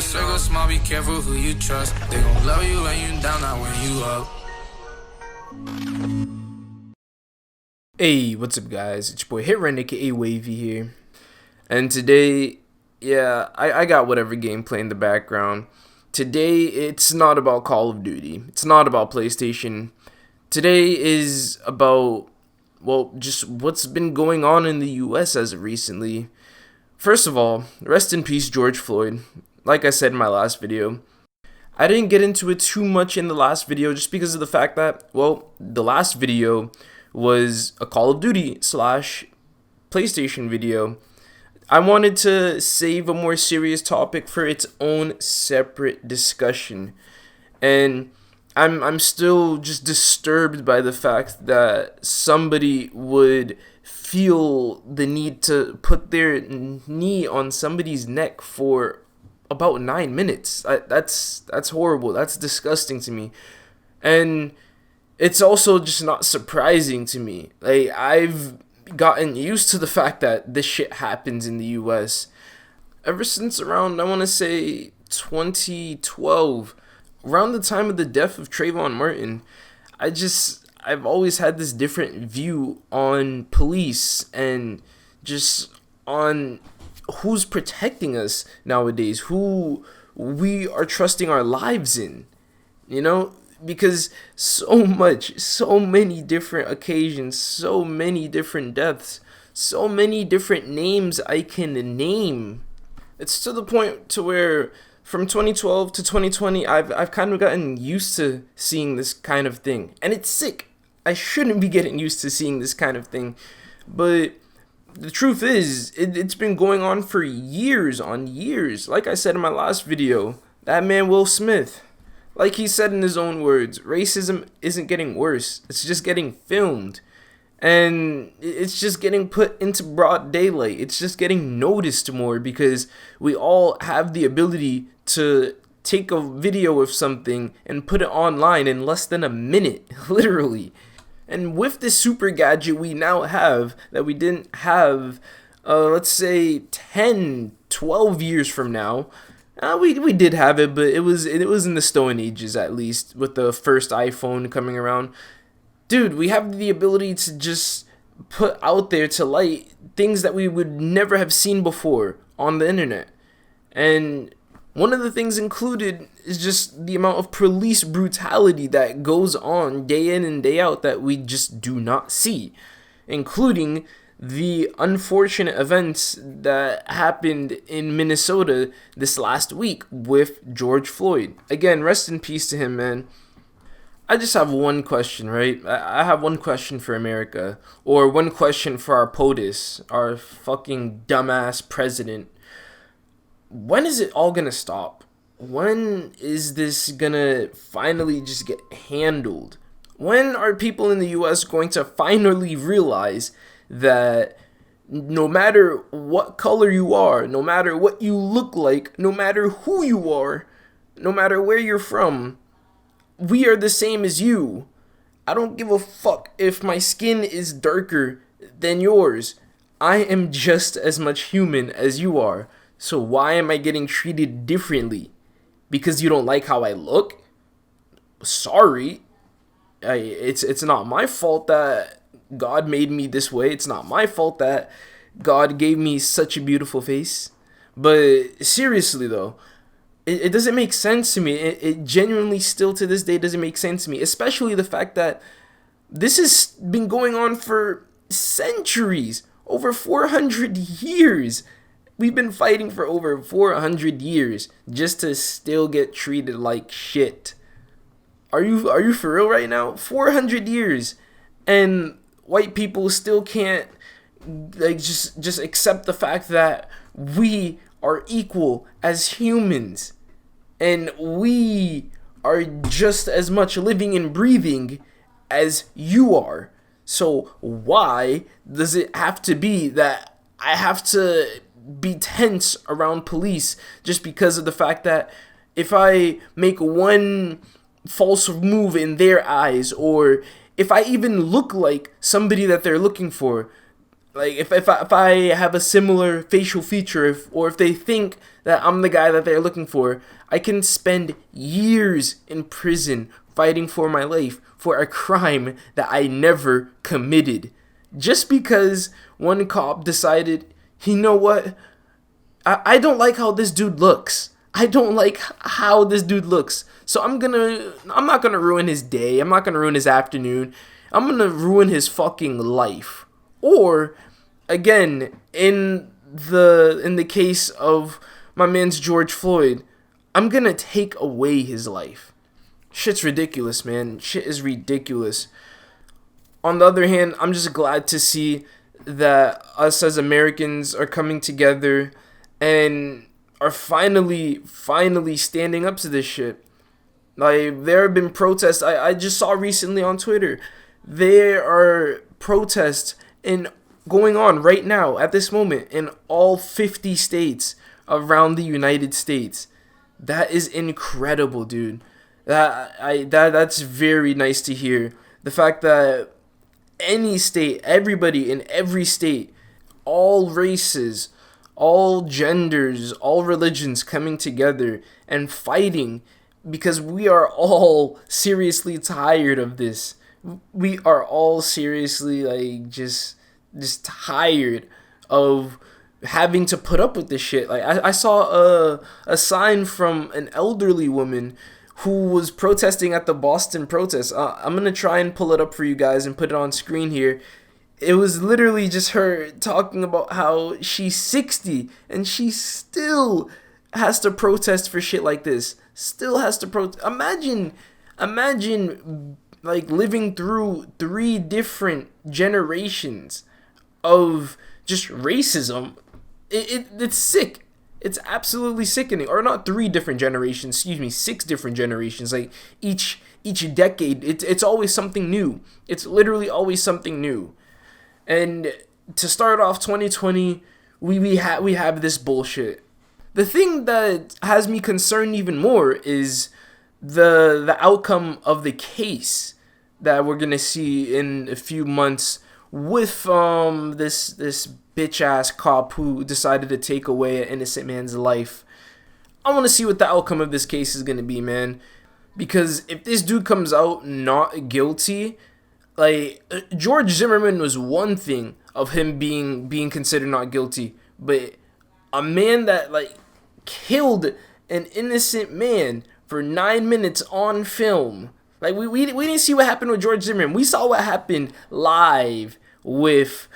circle small, be careful who you trust. They gon' love you when you down, not when you up. Hey, what's up guys? It's your boy Hitren, aka Wavy here. And today, I got whatever gameplay in the background. Today, it's not about Call of Duty. It's not about PlayStation. Today is about, well, just what's been going on in the US as of recently. First of all, rest in peace, George Floyd. Like I said in my last video, I didn't get into it too much in the last video just because of the fact that, well, the last video was a Call of Duty / PlayStation video. I wanted to save a more serious topic for its own separate discussion. And I'm still just disturbed by the fact that somebody would feel the need to put their knee on somebody's neck for about 9 minutes. That's horrible. That's disgusting to me. And it's also just not surprising to me. Like, I've gotten used to the fact that this shit happens in the US ever since around, I want to say, 2012, around the time of the death of Trayvon Martin. I've always had this different view on police and just on who's protecting us nowadays, who we are trusting our lives in, because so many different occasions, so many different deaths, so many different names I can name. It's to the point to where from 2012 to 2020, I've kind of gotten used to seeing this kind of thing. And it's sick. I shouldn't be getting used to seeing this kind of thing. But the truth is, it's been going on for years on years. Like I said in my last video, that man Will Smith, like he said in his own words, racism isn't getting worse. It's just getting filmed. And it's just getting put into broad daylight. It's just getting noticed more because we all have the ability to take a video of something and put it online in less than a minute, literally. And with this super gadget we now have that we didn't have, let's say 10, 12 years from now, we did have it, but it was in the Stone Ages, at least, with the first iPhone coming around. Dude, we have the ability to just put out there to light things that we would never have seen before on the internet. And one of the things included is just the amount of police brutality that goes on day in and day out that we just do not see, including the unfortunate events that happened in Minnesota this last week with George Floyd. Again, rest in peace to him, man. I just have one question, right? I have one question for America, or one question for our POTUS, our fucking dumbass president. When is it all gonna stop? When is this gonna finally just get handled? When are people in the US going to finally realize that no matter what color you are, no matter what you look like, no matter who you are, no matter where you're from, we are the same as you? I don't give a fuck if my skin is darker than yours. I am just as much human as you are. So why am I getting treated differently? Because you don't like how I look? Sorry. It's not my fault that God made me this way. It's not my fault that God gave me such a beautiful face. But seriously though, it doesn't make sense to me. It genuinely still to this day doesn't make sense to me. Especially the fact that this has been going on for centuries. Over 400 years. We've been fighting for over 400 years just to still get treated like shit. Are you for real right now? 400 years. And white people still can't just accept the fact that we are equal as humans, and we are just as much living and breathing as you are. So why does it have to be that I have to be tense around police just because of the fact that if I make one false move in their eyes, or if I even look like somebody that they're looking for, Like if I have a similar facial feature, or if they think that I'm the guy that they're looking for, I can spend years in prison fighting for my life for a crime that I never committed, just because one cop decided, you know what, I don't like how this dude looks. I don't like how this dude looks. So I'm not gonna ruin his day. I'm not gonna ruin his afternoon. I'm gonna ruin his fucking life. Or, again, in the case of my man's George Floyd, I'm gonna take away his life. Shit's ridiculous, man. Shit is ridiculous. On the other hand, I'm just glad to see that us as Americans are coming together and are finally standing up to this shit. Like, there have been protests. I just saw recently on Twitter. There are protests going on right now at this moment in all 50 states around the United States. That is incredible, dude. That's very nice to hear. The fact that any state, everybody in every state, all races, all genders, all religions coming together and fighting, because we are all seriously tired of this. We are all seriously, like, just tired of having to put up with this shit. Like, I saw a sign from an elderly woman who was protesting at the Boston protest. I'm gonna try and pull it up for you guys and put it on screen here. It was literally just her talking about how she's 60 and she still has to protest for shit like this. Still has to protest. Imagine like living through 3 different generations of just racism. It's sick. It's absolutely sickening. Or not 3 different generations, 6 different generations. Like each decade, it's always something new. It's literally always something new. And to start off 2020, we have this bullshit. The thing that has me concerned even more is the outcome of the case that we're gonna see in a few months with this bitch ass cop who decided to take away an innocent man's life. I want to see what the outcome of this case is gonna be, man. Because if this dude comes out not guilty, like, George Zimmerman was one thing of him being considered not guilty, but a man that, like, killed an innocent man for 9 minutes on film. Like, we didn't see what happened with George Zimmerman. We saw what happened live with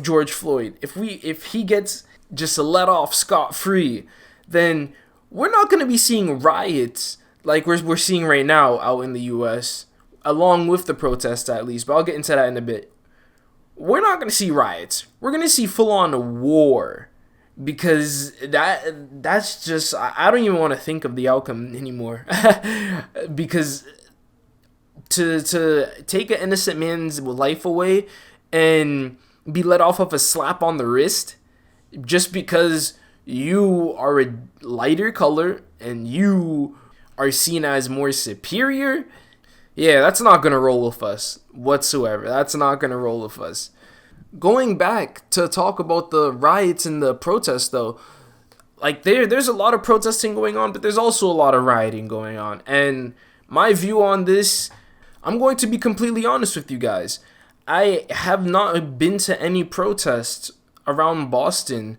George Floyd. If he gets just let off scot-free, then we're not gonna be seeing riots like we're seeing right now out in the U.S., along with the protests at least, but I'll get into that in a bit. We're not going to see riots. We're going to see full-on war, because that's just, I don't even want to think of the outcome anymore. Because to take an innocent man's life away and be let off of a slap on the wrist just because you are a lighter color and you are seen as more superior, yeah, that's not going to roll with us whatsoever. That's not going to roll with us. Going back to talk about the riots and the protests, though, like, there's a lot of protesting going on, but there's also a lot of rioting going on. And my view on this, I'm going to be completely honest with you guys. I have not been to any protests around Boston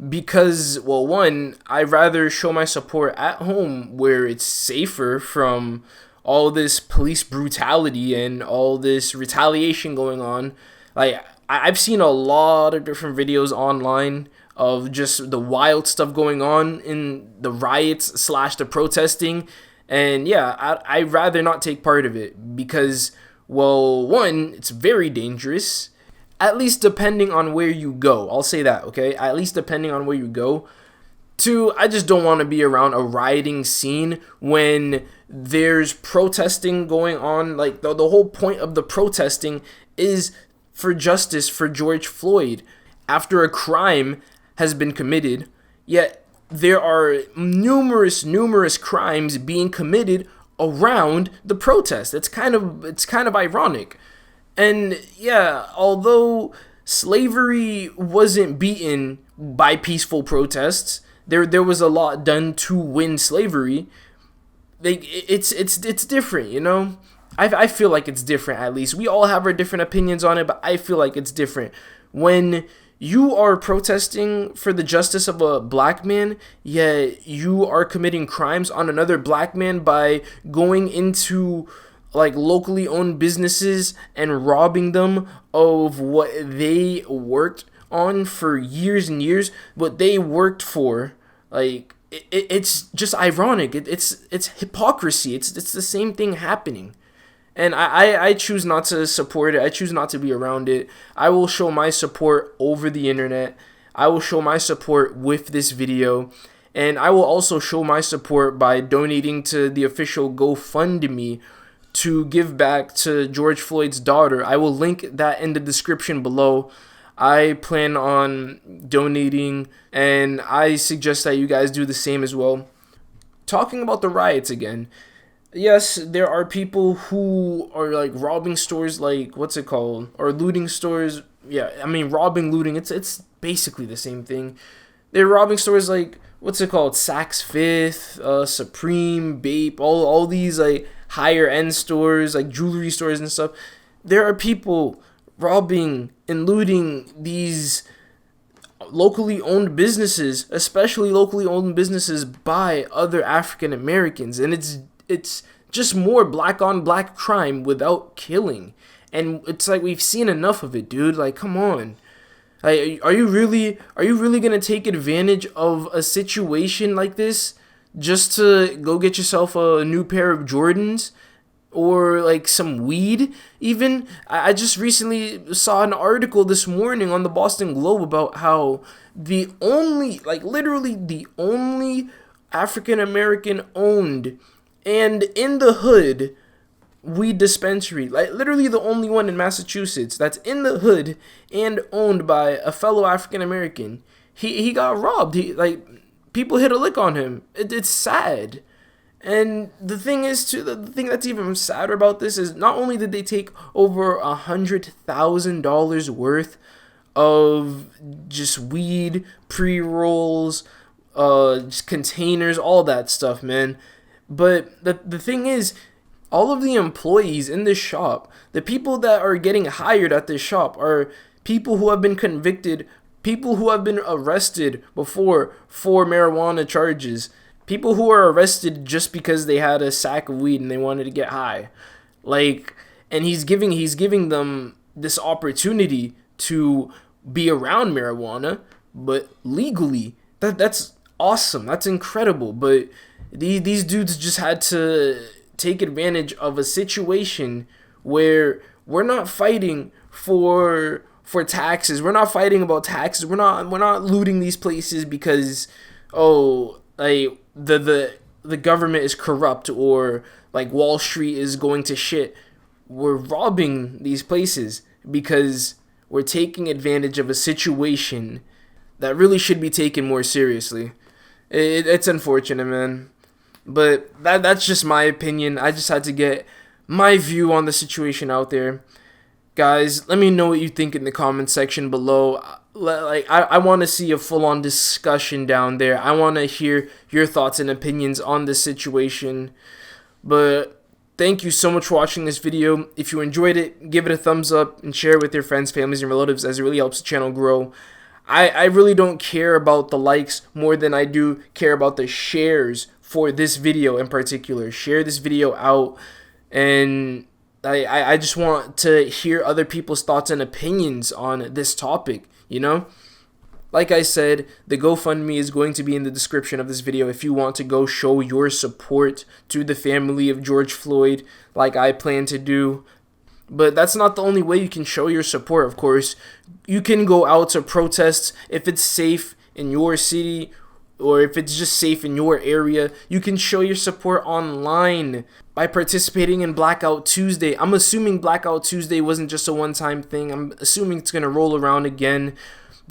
because, well, one, I'd rather show my support at home where it's safer from all this police brutality and all this retaliation going on. Like, I've seen a lot of different videos online of just the wild stuff going on in the riots / the protesting. And yeah, I'd rather not take part of it because, well, one, it's very dangerous. At least depending on where you go. I'll say that, okay? At least depending on where you go. 2, I just don't want to be around a rioting scene when there's protesting going on. Like, the whole point of the protesting is for justice for George Floyd after a crime has been committed. Yet there are numerous crimes being committed around the protest. It's kind of ironic. And yeah, although Slavery wasn't beaten by peaceful protests. There was a lot done to win slavery. Like it's different, you know. I feel like it's different. At least we all have our different opinions on it, but I feel like it's different when you are protesting for the justice of a black man, yet you are committing crimes on another black man by going into like locally owned businesses and robbing them of what they worked on for years and years, what they worked for. Like it's just ironic. It's hypocrisy. It's the same thing happening. And I choose not to support it. I choose not to be around it. I will show my support over the internet. I will show my support with this video. And I will also show my support by donating to the official GoFundMe to give back to George Floyd's daughter. I will link that in the description below. I plan on donating, and I suggest that you guys do the same as well. Talking about the riots again. Yes, there are people who are like robbing stores, like what's it called, or looting stores. Yeah, I mean robbing, looting. It's basically the same thing. They're robbing stores like what's it called, Saks Fifth, Supreme, Bape, all these like higher end stores, like jewelry stores and stuff. There are people robbing and looting these locally owned businesses, especially locally owned businesses by other African Americans, and it's just more black on black crime without killing. And it's like we've seen enough of it, dude. Like, come on. Like, are you really gonna take advantage of a situation like this just to go get yourself a new pair of Jordans or like some weed? Even I just recently saw an article this morning on the Boston Globe about how the only, like literally the only African American owned and in the hood weed dispensary, like literally the only one in Massachusetts that's in the hood and owned by a fellow African American, he got robbed. He like people hit a lick on him. It's sad. And the thing is too, the thing that's even sadder about this is not only did they take over $100,000 worth of just weed, pre-rolls, just containers, all that stuff, man. But the thing is, all of the employees in this shop, the people that are getting hired at this shop are people who have been convicted, people who have been arrested before for marijuana charges, people who are arrested just because they had a sack of weed and they wanted to get high. Like, and he's giving them this opportunity to be around marijuana, but legally. That's awesome. That's incredible. But these dudes just had to take advantage of a situation where we're not fighting for taxes. We're not fighting about taxes. We're not looting these places because like the government is corrupt or like Wall Street is going to shit. We're robbing these places because we're taking advantage of a situation that really should be taken more seriously. It's unfortunate, man. But that's just my opinion. I just had to get my view on the situation out there. Guys, let me know what you think in the comment section below. Like I want to see a full-on discussion down there. I want to hear your thoughts and opinions on this situation. But thank you so much for watching this video. If you enjoyed it, give it a thumbs up and share it with your friends, families, and relatives, as it really helps the channel grow. I really don't care about the likes more than I do care about the shares for this video in particular. Share this video out, and I just want to hear other people's thoughts and opinions on this topic, you know? Like I said, the GoFundMe is going to be in the description of this video if you want to go show your support to the family of George Floyd like I plan to do. But that's not the only way you can show your support, of course. You can go out to protests if it's safe in your city or if it's just safe in your area. You can show your support online by participating in Blackout Tuesday. I'm assuming Blackout Tuesday wasn't just a one-time thing. I'm assuming it's going to roll around again,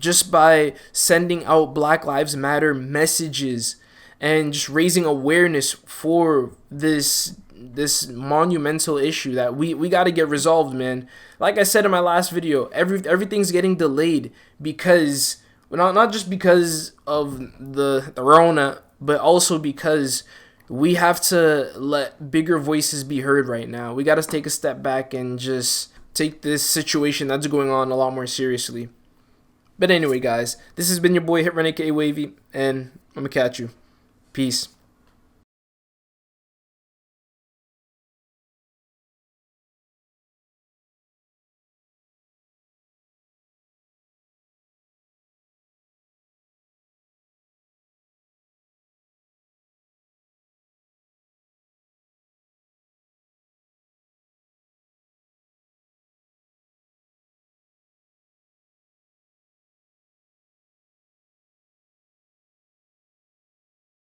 just by sending out Black Lives Matter messages and just raising awareness for this monumental issue that we got to get resolved, man. Like I said in my last video, everything's getting delayed because, well, not just because of the Rona, but also because we have to let bigger voices be heard right now. We got to take a step back and just take this situation that's going on a lot more seriously. But anyway, guys, this has been your boy Hitren aka Wavy, and I'm gonna catch you. Peace.